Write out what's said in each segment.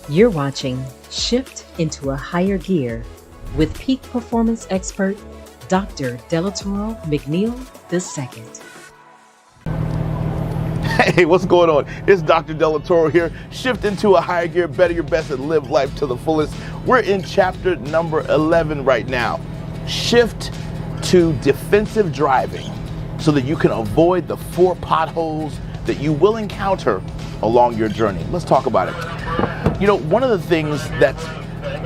You're watching Shift into a Higher Gear with peak performance expert Dr. Delatoro McNeil II. Hey, what's going on? It's Dr. Delatoro here. Shift into a higher gear, better your best, and live life to the fullest. We're in chapter number 11 right now. Shift to defensive driving so that you can avoid the 4 potholes that you will encounter along your journey. Let's talk about it. You know, one of the things that's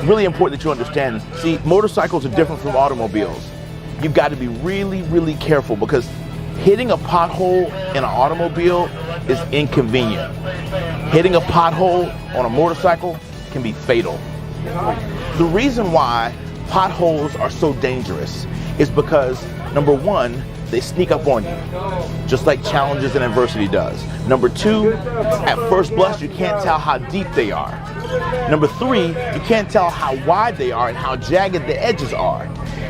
really important that you understand, see, motorcycles are different from automobiles. You've got to be really, really careful because hitting a pothole in an automobile is inconvenient. Hitting a pothole on a motorcycle can be fatal. The reason why potholes are so dangerous is because, number one, they sneak up on you, just like challenges and adversity does. Number 2, at first blush, you can't tell how deep they are. Number 3, you can't tell how wide they are and how jagged the edges are.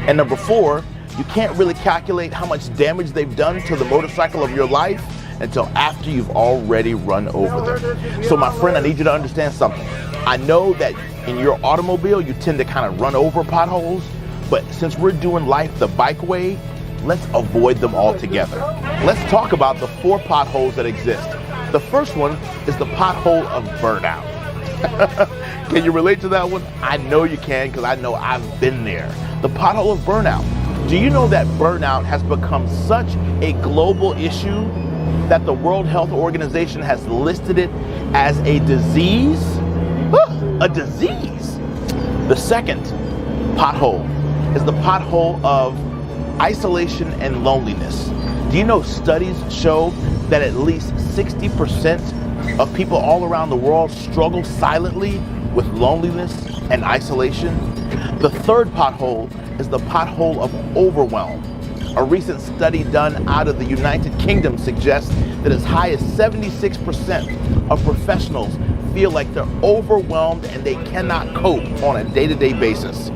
And number 4, you can't really calculate how much damage they've done to the motorcycle of your life until after you've already run over them. So my friend, I need you to understand something. I know that in your automobile, you tend to kind of run over potholes, but since we're doing life the bike way, let's avoid them altogether. Let's talk about the 4 potholes that exist. The first one is the pothole of burnout. Can you relate to that one? I know you can because I know I've been there. The pothole of burnout. Do you know that burnout has become such a global issue that the World Health Organization has listed it as a disease? A disease. The second pothole is the pothole of isolation and loneliness. Do you know studies show that at least 60% of people all around the world struggle silently with loneliness and isolation? The third pothole is the pothole of overwhelm. A recent study done out of the United Kingdom suggests that as high as 76% of professionals feel like they're overwhelmed and they cannot cope on a day-to-day basis.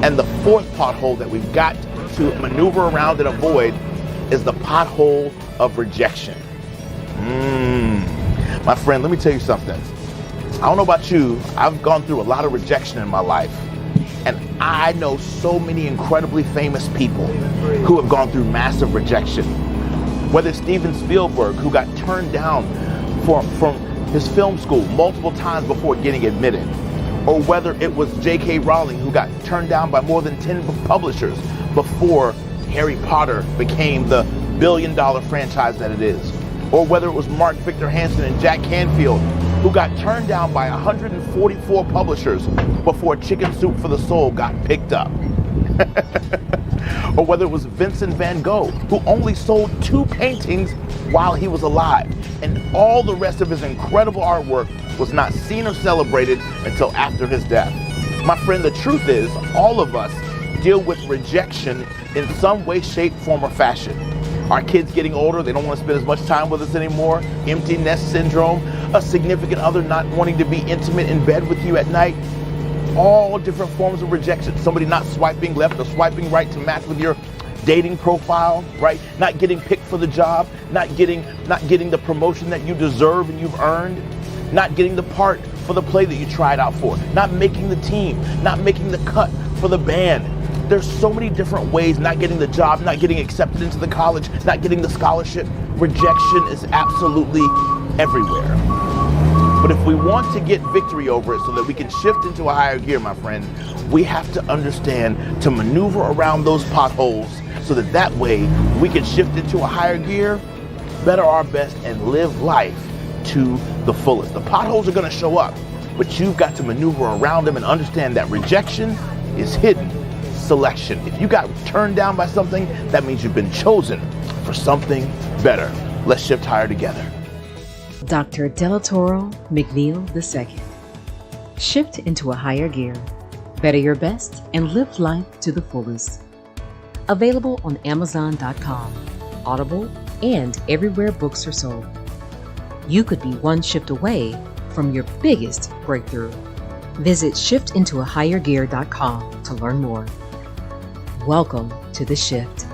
And the fourth pothole that we've got to maneuver around and avoid is the pothole of rejection. My friend, let me tell you something. I don't know about you, I've gone through a lot of rejection in my life. And I know so many incredibly famous people who have gone through massive rejection. Whether it's Steven Spielberg, who got turned down from his film school multiple times before getting admitted, or whether it was J.K. Rowling, who got turned down by more than 10 publishers before Harry Potter became the billion-dollar franchise that it is, or whether it was Mark Victor Hansen and Jack Canfield, who got turned down by 144 publishers before Chicken Soup for the Soul got picked up. Or whether it was Vincent van Gogh, who only sold 2 paintings while he was alive, and all the rest of his incredible artwork was not seen or celebrated until after his death. My friend, the truth is, all of us deal with rejection in some way, shape, form, or fashion. Our kids getting older, they don't want to spend as much time with us anymore. Empty nest syndrome, a significant other not wanting to be intimate in bed with you at night. All different forms of rejection. Somebody not swiping left or swiping right to match with your dating profile, right? Not getting picked for the job, not getting the promotion that you deserve and you've earned, not getting the part for the play that you tried out for, not making the team, not making the cut for the band. There's so many different ways, not getting the job, not getting accepted into the college, not getting the scholarship. Rejection is absolutely everywhere. But if we want to get victory over it so that we can shift into a higher gear, my friend, we have to understand to maneuver around those potholes so that way we can shift into a higher gear, better our best, and live life to the fullest. The potholes are going to show up, but you've got to maneuver around them and understand that rejection is hidden selection. If you got turned down by something, that means you've been chosen for something better. Let's shift higher together. Dr. Delatoro McNeil II. Shift into a higher gear. Better your best and live life to the fullest. Available on Amazon.com, Audible, and everywhere books are sold. You could be one shift away from your biggest breakthrough. Visit shiftintoahighergear.com to learn more. Welcome to The Shift.